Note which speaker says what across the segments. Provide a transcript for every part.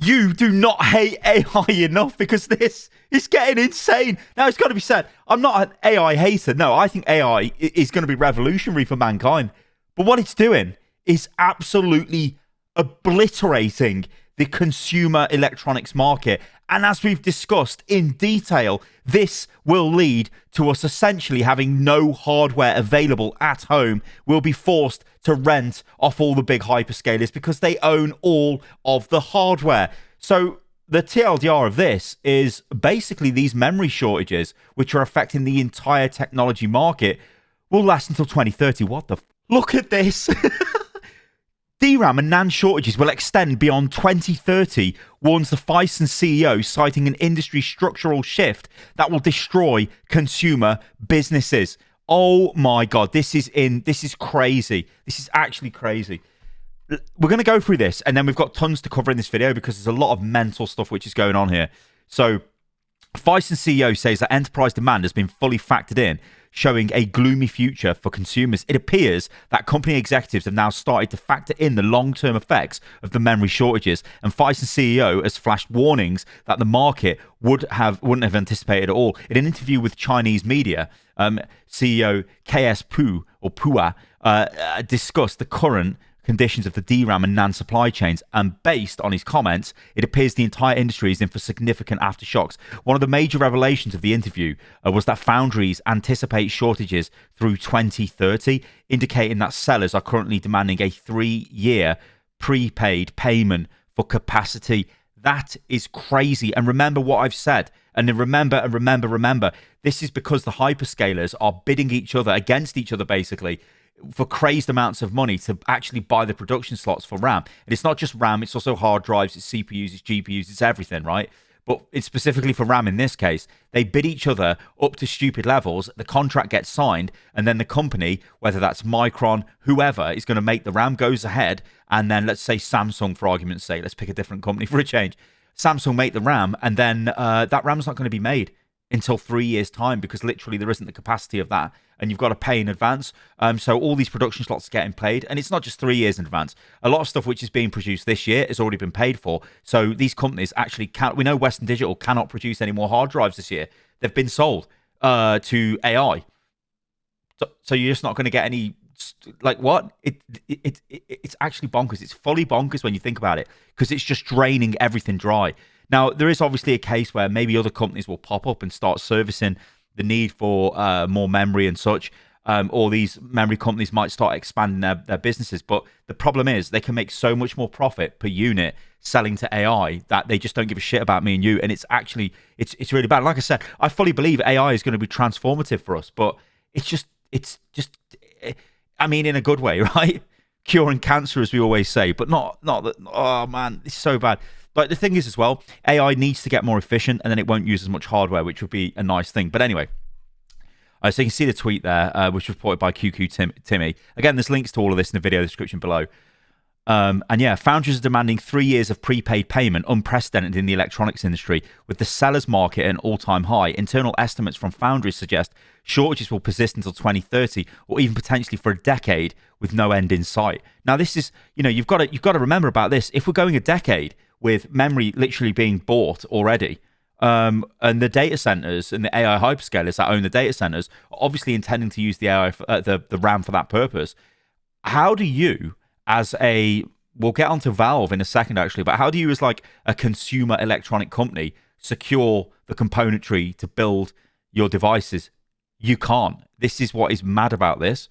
Speaker 1: You do not hate AI enough, because this is getting insane. Now, it's got to be said, I'm not an AI hater. No, I think AI is going to be revolutionary for mankind. But what it's doing is absolutely obliterating the consumer electronics market. And as we've discussed in detail, this will lead to us essentially having no hardware available at home. We'll be forced to rent off all the big hyperscalers because they own all of the hardware. So the TLDR of this is basically these memory shortages, which are affecting the entire technology market, will last until 2030. What the Look at this. DRAM and NAND shortages will extend beyond 2030, warns the Phison CEO, citing an industry structural shift that will destroy consumer businesses. Oh my God, this is crazy. This is actually crazy. We're going to go through this, and then we've got tons to cover in this video because there's a lot of mental stuff which is going on here. So, Phison CEO says that enterprise demand has been fully factored in, showing a gloomy future for consumers. It appears that company executives have now started to factor in the long-term effects of the memory shortages, and Phison CEO has flashed warnings that the market wouldn't have anticipated at all. In an interview with Chinese media, CEO KS Pua discussed the current conditions of the DRAM and NAND supply chains, and based on his comments, it appears the entire industry is in for significant aftershocks. One of the major revelations of the interview was that foundries anticipate shortages through 2030, indicating that sellers are currently demanding a 3-year prepaid payment for capacity. That is crazy. And remember what I've said. And then remember, this is because the hyperscalers are bidding each other against each other, basically, for crazed amounts of money to actually buy the production slots for RAM. And it's not just RAM, it's also hard drives, it's CPUs, it's GPUs, it's everything, right? But it's specifically for RAM in this case. They bid each other up to stupid levels, the contract gets signed, and then the company, whether that's Micron, whoever, is going to make the RAM, goes ahead, and then let's say Samsung, for argument's sake, let's pick a different company for a change. Samsung make the RAM, and then that RAM's not going to be made until 3 years' time, because literally there isn't the capacity of that, and you've got to pay in advance. So all these production slots are getting played, and it's not just 3 years in advance. A lot of stuff which is being produced this year has already been paid for. So these companies actually can't. We know Western Digital cannot produce any more hard drives this year. They've been sold to AI. So you're just not going to get any. Like what? It's actually bonkers. It's fully bonkers when you think about it, because it's just draining everything dry. Now, there is obviously a case where maybe other companies will pop up and start servicing the need for more memory and such, or these memory companies might start expanding their businesses. But the problem is they can make so much more profit per unit selling to AI that they just don't give a shit about me and you. And it's actually, it's really bad. Like I said, I fully believe AI is going to be transformative for us, but it's just, I mean, in a good way, right? Curing cancer, as we always say, but not that. Oh man, it's so bad. But the thing is as well, AI needs to get more efficient, and then it won't use as much hardware, which would be a nice thing. But anyway, so you can see the tweet there, which was reported by QQ Timmy. Again, there's links to all of this in the video description below. And yeah, foundries are demanding 3 years of prepaid payment, unprecedented in the electronics industry, with the sellers market at an all-time high. Internal estimates from foundries suggest shortages will persist until 2030, or even potentially for a decade, with no end in sight. Now, this is, you've got to remember about this. If we're going a decade with memory literally being bought already, and the data centers and the AI hyperscalers that own the data centers are obviously intending to use the AI, the RAM for that purpose, how do you, we'll get onto Valve in a second actually, but how do you as like a consumer electronic company secure the componentry to build your devices? You can't. This is what is mad about this.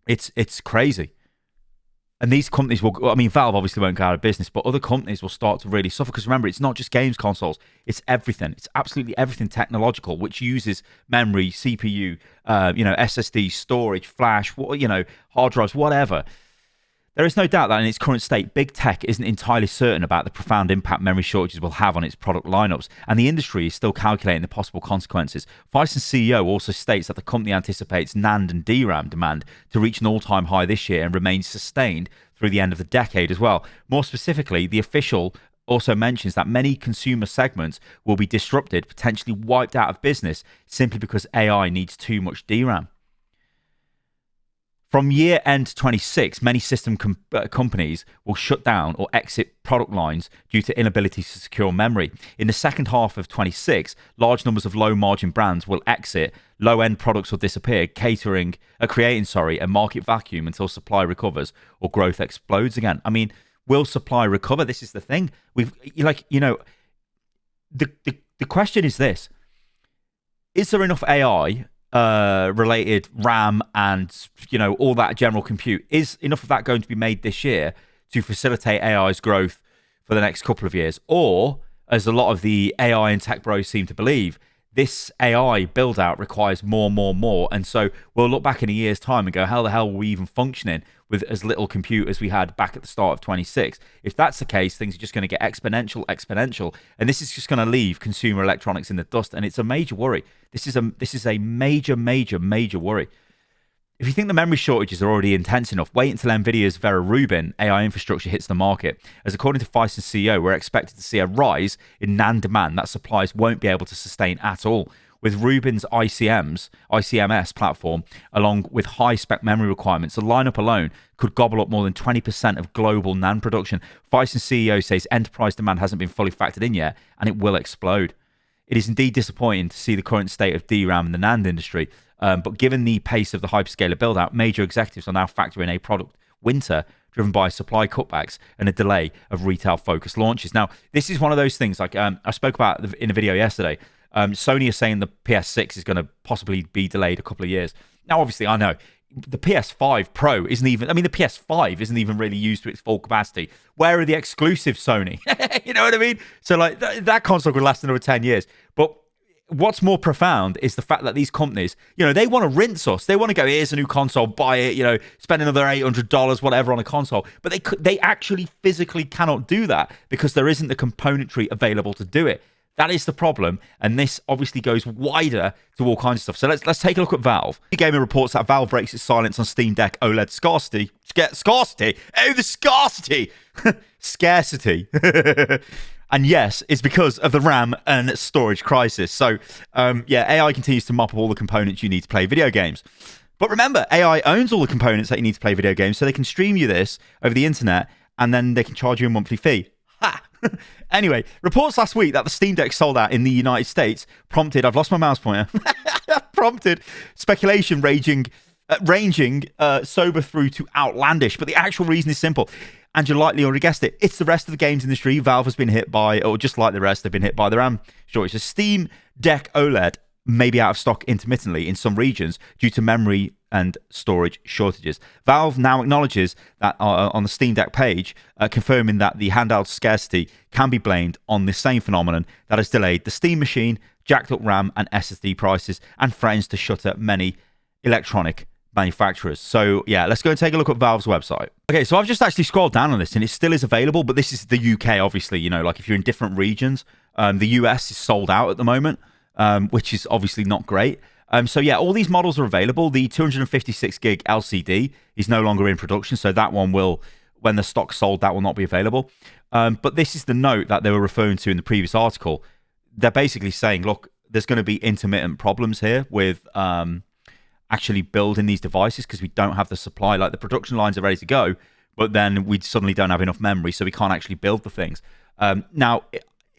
Speaker 1: It's crazy. And these companies will, I mean, Valve obviously won't go out of business, but other companies will start to really suffer. Because remember, it's not just games consoles, it's everything. It's absolutely everything technological, which uses memory, CPU, SSD, storage, flash, hard drives, whatever. There is no doubt that in its current state, big tech isn't entirely certain about the profound impact memory shortages will have on its product lineups, and the industry is still calculating the possible consequences. Phison CEO also states that the company anticipates NAND and DRAM demand to reach an all-time high this year and remain sustained through the end of the decade as well. More specifically, the official also mentions that many consumer segments will be disrupted, potentially wiped out of business, simply because AI needs too much DRAM. From year end 26, many system companies will shut down or exit product lines due to inability to secure memory. In the second half of 26, large numbers of low margin brands will exit, low end products will disappear, creating a market vacuum until supply recovers or growth explodes again. I mean, will supply recover? This is the thing. The question is this: is there enough AI related RAM and all that general compute? Is enough of that going to be made this year to facilitate AI's growth for the next couple of years? Or, as a lot of the AI and tech bros seem to believe, this AI build out requires more, and so we'll look back in a year's time and go, how the hell were we even functioning with as little compute as we had back at the start of 26? If that's the case, things are just going to get exponential, and this is just going to leave consumer electronics in the dust, and it's a major worry. This is a major worry. If you think the memory shortages are already intense enough, wait until Nvidia's Rubin AI infrastructure hits the market. As according to Phison's CEO, we're expected to see a rise in NAND demand that suppliers won't be able to sustain at all. With Rubin's ICMS platform, along with high-spec memory requirements, the lineup alone could gobble up more than 20% of global NAND production. Phison's CEO says enterprise demand hasn't been fully factored in yet, and it will explode. It is indeed disappointing to see the current state of DRAM and the NAND industry, but given the pace of the hyperscaler build-out, major executives are now factoring a product winter driven by supply cutbacks and a delay of retail-focused launches. Now, this is one of those things, like I spoke about in a video yesterday. Sony is saying the PS6 is going to possibly be delayed a couple of years. Now, obviously, I know the PS5 Pro isn't even, the PS5 isn't even really used to its full capacity. Where are the exclusives, Sony? You know what I mean? So, like, that console could last another 10 years. But what's more profound is the fact that these companies, they want to rinse us. They want to go, here's a new console, buy it, spend another $800, whatever, on a console. But they actually physically cannot do that because there isn't the componentry available to do it. That is the problem, and this obviously goes wider to all kinds of stuff. So let's take a look at Valve. Gamer reports that Valve breaks its silence on Steam Deck OLED scarcity. Scarcity? Oh, the scarcity! Scarcity. And yes, it's because of the RAM and storage crisis. So, AI continues to mop up all the components you need to play video games. But remember, AI owns all the components that you need to play video games, so they can stream you this over the internet, and then they can charge you a monthly fee. Ha! Anyway, reports last week that the Steam Deck sold out in the United States prompted, I've lost my mouse pointer, prompted speculation ranging sober through to outlandish. But the actual reason is simple. And you likely already guessed it. It's the rest of the games industry. Valve has been hit by, or just like the rest, they've been hit by the RAM shortage. The Steam Deck OLED may be out of stock intermittently in some regions due to memory and storage shortages. Valve now acknowledges that on the Steam Deck page, confirming that the handheld scarcity can be blamed on the same phenomenon that has delayed the Steam machine, jacked up RAM and SSD prices, and threatens to shutter many electronic manufacturers. So yeah, let's go and take a look at Valve's website. Okay, so I've just actually scrolled down on this and it still is available, but this is the UK, obviously. Like if you're in different regions, the US is sold out at the moment, which is obviously not great. So yeah, all these models are available. The 256 gig LCD is no longer in production, so that one will, when the stock's sold, that will not be available. But this is the note that they were referring to in the previous article. They're basically saying, look, there's going to be intermittent problems here with actually building these devices because we don't have the supply. Like the production lines are ready to go, but then we suddenly don't have enough memory, so we can't actually build the things. Now,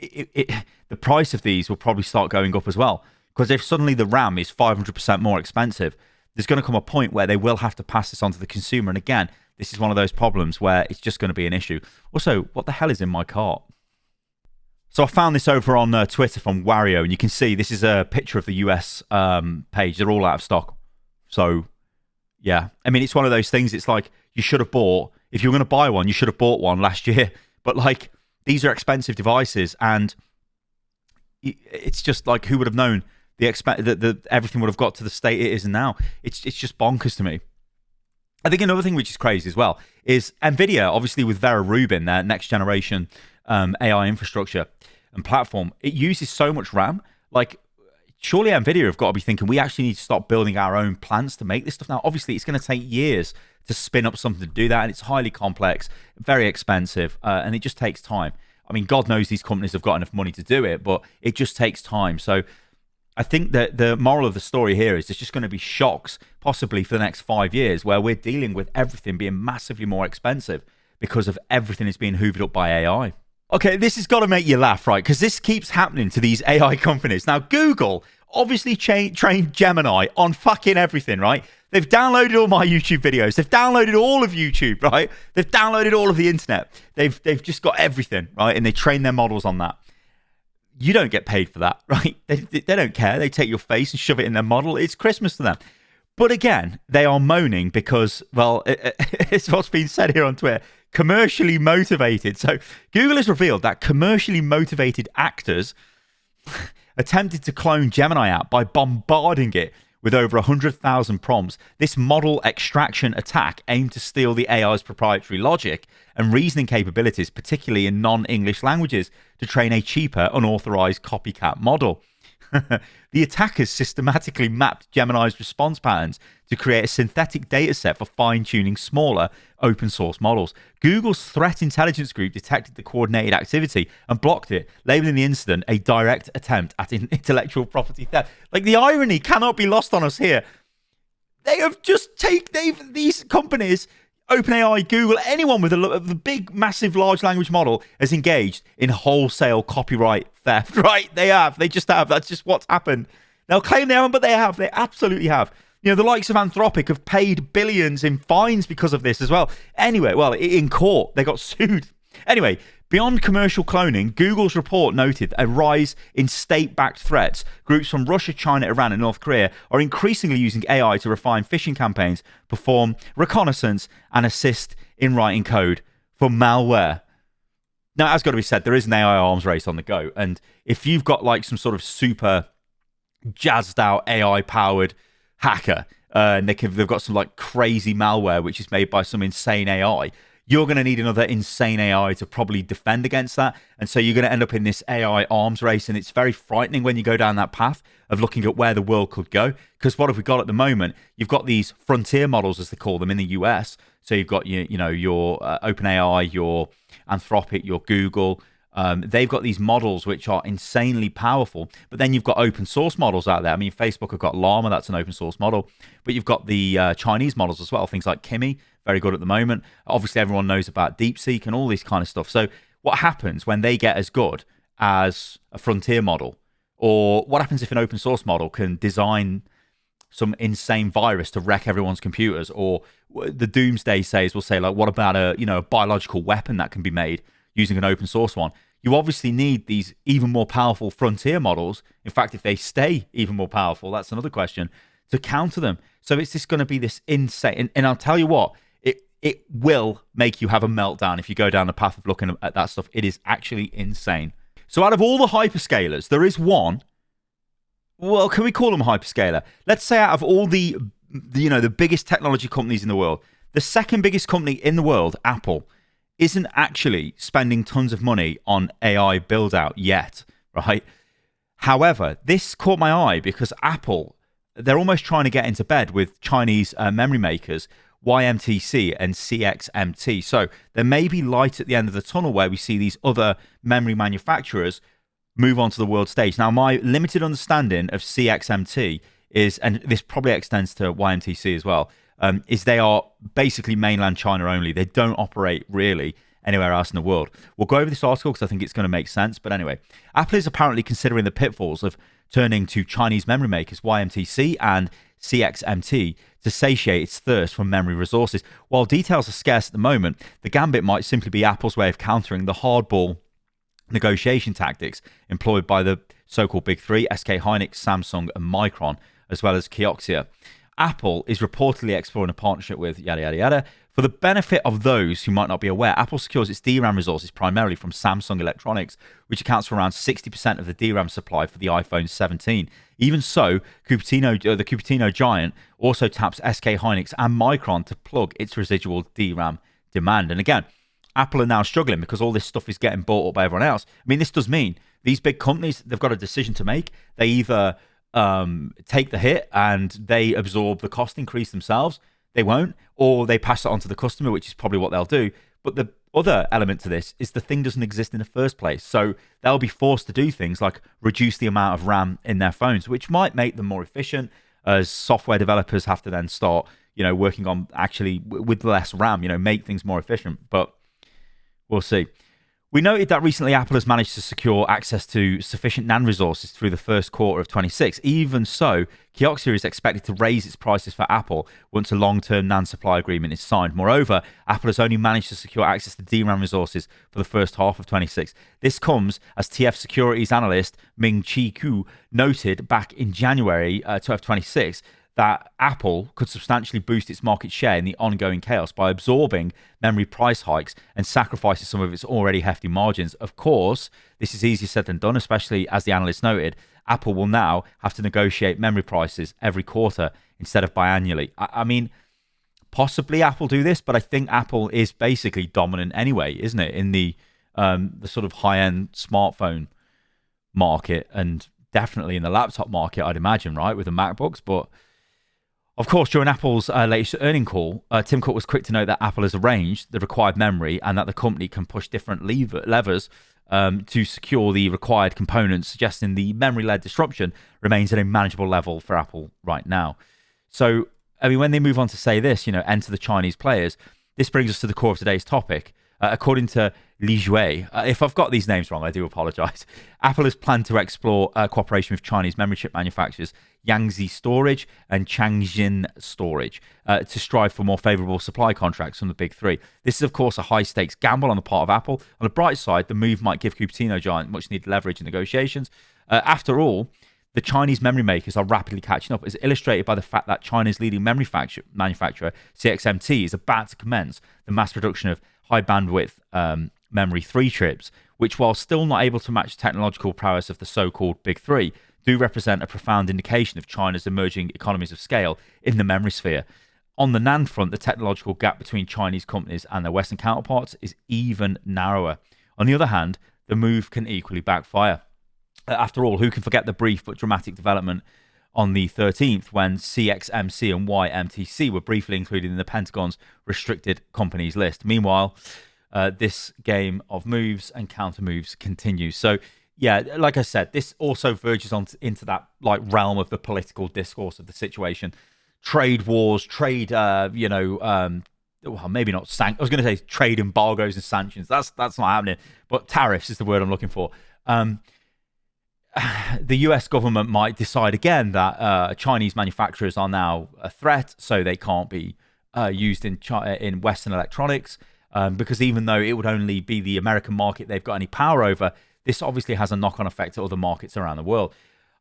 Speaker 1: the price of these will probably start going up as well. Because if suddenly the RAM is 500% more expensive, there's going to come a point where they will have to pass this on to the consumer. And again, this is one of those problems where it's just going to be an issue. Also, what the hell is in my cart? So I found this over on Twitter from Wario, and you can see this is a picture of the US page. They're all out of stock. So, yeah. I mean, it's one of those things. It's like you should have bought, if you were going to buy one, you should have bought one last year. But like, these are expensive devices, and it's just like, who would have known that everything would have got to the state it is now? It's just bonkers to me. I think another thing which is crazy as well is Nvidia, obviously with Rubin, their next generation AI infrastructure and platform, it uses so much RAM. Like, surely Nvidia have got to be thinking, we actually need to start building our own plants to make this stuff. Now, obviously, it's going to take years to spin up something to do that, and it's highly complex, very expensive, and it just takes time. I mean, God knows these companies have got enough money to do it, but it just takes time. So I think that the moral of the story here is there's just going to be shocks, possibly for the next 5 years, where we're dealing with everything being massively more expensive because of everything is being hoovered up by AI. Okay, this has got to make you laugh, right? Because this keeps happening to these AI companies. Now, Google obviously trained Gemini on fucking everything, right? They've downloaded all my YouTube videos. They've downloaded all of YouTube, right? They've downloaded all of the internet. They've just got everything, right? And they train their models on that. You don't get paid for that, right? They don't care. They take your face and shove it in their model. It's Christmas to them. But again, they are moaning because, well, it's what's been said here on Twitter, commercially motivated. So Google has revealed that commercially motivated actors attempted to clone Gemini app by bombarding it with over 100,000 prompts. This model extraction attack aimed to steal the AI's proprietary logic and reasoning capabilities, particularly in non-English languages, to train a cheaper, unauthorized copycat model. The attackers systematically mapped Gemini's response patterns to create a synthetic dataset for fine-tuning smaller open-source models. Google's threat intelligence group detected the coordinated activity and blocked it, labeling the incident a direct attempt at intellectual property theft. Like, the irony cannot be lost on us here. They have just these companies, OpenAI, Google, anyone with a big, massive, large language model has engaged in wholesale copyright theft, right? They just have. That's just what's happened. They'll claim they haven't, but they have. They absolutely have. You know, the likes of Anthropic have paid billions in fines because of this as well. Anyway, well, in court, they got sued. Anyway, beyond commercial cloning, Google's report noted a rise in state-backed threats. Groups from Russia, China, Iran, and North Korea are increasingly using AI to refine phishing campaigns, perform reconnaissance, and assist in writing code for malware. Now, as got to be said, there is an AI arms race on the go. And if you've got like some sort of super jazzed out AI-powered hacker, and they've got some like crazy malware which is made by some insane AI, you're going to need another insane AI to probably defend against that. And so you're going to end up in this AI arms race. And it's very frightening when you go down that path of looking at where the world could go. Because what have we got at the moment? You've got these frontier models, as they call them, in the US. So you've got your OpenAI, your Anthropic, your Google. They've got these models which are insanely powerful, but then you've got open source models out there. I mean, Facebook have got Llama, that's an open source model, but you've got the Chinese models as well, things like Kimi, very good at the moment. Obviously, everyone knows about DeepSeek and all this kind of stuff. So what happens when they get as good as a frontier model? Or what happens if an open source model can design some insane virus to wreck everyone's computers? Or the doomsday says will say, like, what about a biological weapon that can be made using an open source one? You obviously need these even more powerful frontier models. In fact, if they stay even more powerful, that's another question, to counter them. So it's just going to be this insane. And I'll tell you what, it will make you have a meltdown if you go down the path of looking at that stuff. It is actually insane. So out of all the hyperscalers, there is one. Well, can we call them a hyperscaler? Let's say out of all the biggest technology companies in the world, the second biggest company in the world, Apple, isn't actually spending tons of money on AI build-out yet, right? However, this caught my eye because Apple, they're almost trying to get into bed with Chinese memory makers, YMTC and CXMT. So there may be light at the end of the tunnel where we see these other memory manufacturers move onto the world stage. Now, my limited understanding of CXMT is, and this probably extends to YMTC as well, is they are basically mainland China only. They don't operate really anywhere else in the world. We'll go over this article because I think it's going to make sense. But anyway, Apple is apparently considering the pitfalls of turning to Chinese memory makers YMTC and CXMT to satiate its thirst for memory resources. While details are scarce at the moment, the gambit might simply be Apple's way of countering the hardball negotiation tactics employed by the so-called Big Three, SK Hynix, Samsung, and Micron, as well as Kioxia. Apple is reportedly exploring a partnership with yada, yada, yada. For the benefit of those who might not be aware, Apple secures its DRAM resources primarily from Samsung Electronics, which accounts for around 60% of the DRAM supply for the iPhone 17. Even so, the Cupertino giant also taps SK Hynix and Micron to plug its residual DRAM demand. And again, Apple are now struggling because all this stuff is getting bought up by everyone else. I mean, this does mean these big companies, they've got a decision to make. They either take the hit and they absorb the cost increase themselves, they won't, or they pass it on to the customer, which is probably what they'll do. But other element to this is the thing doesn't exist in the first place. So they'll be forced to do things like reduce the amount of RAM in their phones, which might make them more efficient, as software developers have to then start, working on actually with less RAM, make things more efficient. But we'll see. We noted that recently Apple has managed to secure access to sufficient NAND resources through the first quarter of 26. Even so, Kioxia is expected to raise its prices for Apple once a long-term NAND supply agreement is signed. Moreover, Apple has only managed to secure access to DRAM resources for the first half of 26. This comes as TF Securities analyst Ming-Chi Kuo noted back in January 2026 that Apple could substantially boost its market share in the ongoing chaos by absorbing memory price hikes and sacrificing some of its already hefty margins. Of course, this is easier said than done, especially as the analyst noted, Apple will now have to negotiate memory prices every quarter instead of biannually. I mean, possibly Apple do this, but I think Apple is basically dominant anyway, isn't it, in the sort of high-end smartphone market, and definitely in the laptop market, I'd imagine, right, with the MacBooks. But of course, during Apple's latest earning call, Tim Cook was quick to note that Apple has arranged the required memory and that the company can push different levers to secure the required components, suggesting the memory-led disruption remains at a manageable level for Apple right now. So, I mean, when they move on to say this, enter the Chinese players, this brings us to the core of today's topic. According to Li Jue, if I've got these names wrong, I do apologize. Apple has planned to explore cooperation with Chinese memory chip manufacturers Yangtze Storage and Changxin Storage to strive for more favorable supply contracts from the big three. This is, of course, a high-stakes gamble on the part of Apple. On the bright side, the move might give Cupertino giant much-needed leverage in negotiations. After all, the Chinese memory makers are rapidly catching up, as illustrated by the fact that China's leading memory manufacturer, CXMT, is about to commence the mass production of high bandwidth memory 3 chips, which, while still not able to match the technological prowess of the so-called big three, do represent a profound indication of China's emerging economies of scale in the memory sphere. On the NAND front, the technological gap between Chinese companies and their Western counterparts is even narrower. On the other hand, the move can equally backfire. After all, who can forget the brief but dramatic development on the 13th when CXMC and YMTC were briefly included in the Pentagon's restricted companies list. Meanwhile, this game of moves and counter moves continues. So, yeah, like I said, this also verges on into that realm of the political discourse of the situation. Trade wars, trade, well, maybe not I was going to say trade embargoes and sanctions. That's not happening. But tariffs is the word I'm looking for. The US government might decide again that Chinese manufacturers are now a threat, so they can't be used in Western electronics, because even though it would only be the American market they've got any power over, this obviously has a knock-on effect to other markets around the world.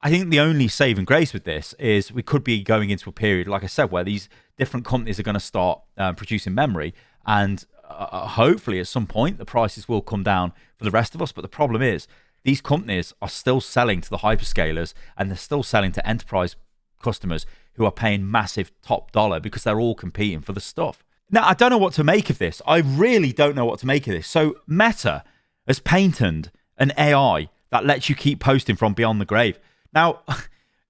Speaker 1: I think the only saving grace with this is we could be going into a period, like I said, where these different companies are going to start producing memory, and hopefully at some point the prices will come down for the rest of us. But the problem is, these companies are still selling to the hyperscalers, and they're still selling to enterprise customers who are paying massive top dollar because they're all competing for the stuff. Now, I don't know what to make of this. I really don't know what to make of this. So Meta has patented an AI that lets you keep posting from beyond the grave. Now,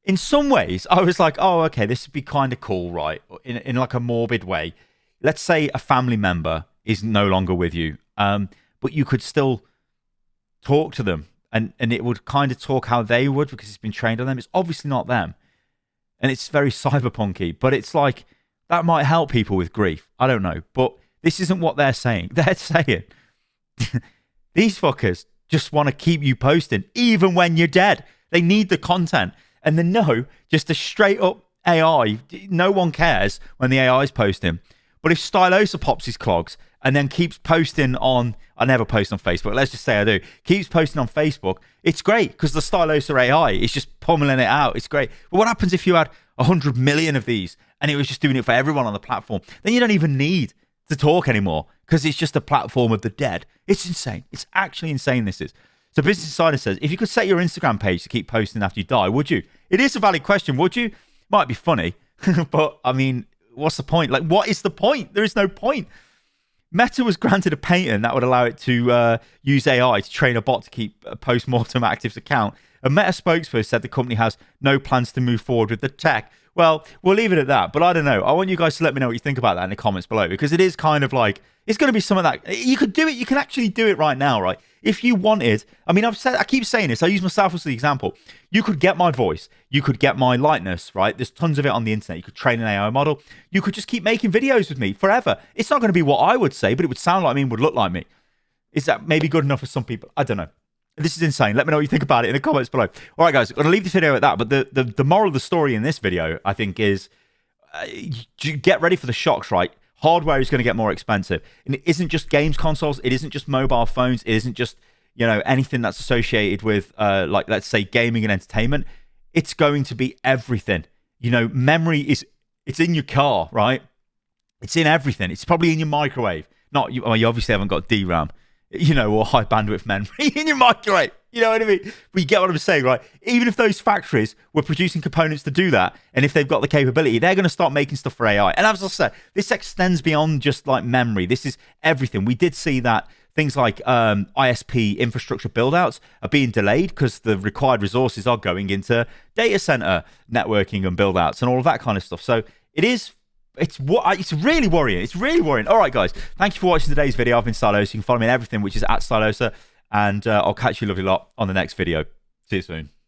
Speaker 1: in some ways, I was like, oh, okay, this would be kind of cool, right? In like a morbid way. Let's say a family member is no longer with you, but you could still talk to them. And it would kind of talk how they would because it's been trained on them. It's obviously not them. And it's very cyberpunky. But it's like, that might help people with grief. I don't know. But this isn't what they're saying. They're saying, these fuckers just want to keep you posting, even when you're dead. They need the content. And they know just a straight up AI. No one cares when the AI is posting. But if Stylosa pops his clogs and then keeps posting on, I never post on Facebook, let's just say I do, keeps posting on Facebook, it's great because the Stylosa AI is just pummeling it out. It's great. But what happens if you had 100 million of these and it was just doing it for everyone on the platform? Then you don't even need to talk anymore because it's just a platform of the dead. It's insane. It's actually insane, this is. So Business Insider says, if you could set your Instagram page to keep posting after you die, would you? It is a valid question, would you? Might be funny, but I mean, what's the point? Like, what is the point? There is no point. Meta was granted a patent that would allow it to use AI to train a bot to keep a postmortem actives account. A Meta spokesperson said the company has no plans to move forward with the tech. Well, we'll leave it at that, but I don't know. I want you guys to let me know what you think about that in the comments below, because it is kind of like, It's going to be some of that. You could do it. You can actually do it right now, right? If you wanted, I mean, I keep saying this. I use myself as the example. You could get my voice. You could get my likeness, right? There's tons of it on the internet. You could train an AI model. You could just keep making videos with me forever. It's not going to be what I would say, but it would sound like me and would look like me. Is that maybe good enough for some people? I don't know. This is insane. Let me know what you think about it in the comments below. All right, guys, I'm going to leave this video at that. But the moral of the story in this video, I think, is get ready for the shocks, right? Hardware is going to get more expensive. And it isn't just games consoles. It isn't just mobile phones. It isn't just, anything that's associated with, like, let's say, gaming and entertainment. It's going to be everything. Memory it's in your car, right? It's in everything. It's probably in your microwave. You obviously haven't got DRAM, or high bandwidth memory in your microwave. You know what I mean? But you get what I'm saying, right? Even if those factories were producing components to do that, and if they've got the capability, they're going to start making stuff for AI. And as I said, this extends beyond just like memory. This is everything. We did see that things like ISP infrastructure buildouts are being delayed because the required resources are going into data center networking and buildouts and all of that kind of stuff. So it's really worrying. It's really worrying. All right, guys. Thank you for watching today's video. I've been Stylosa. You can follow me on everything, which is @Stylosa. And I'll catch you lovely lot on the next video. See you soon.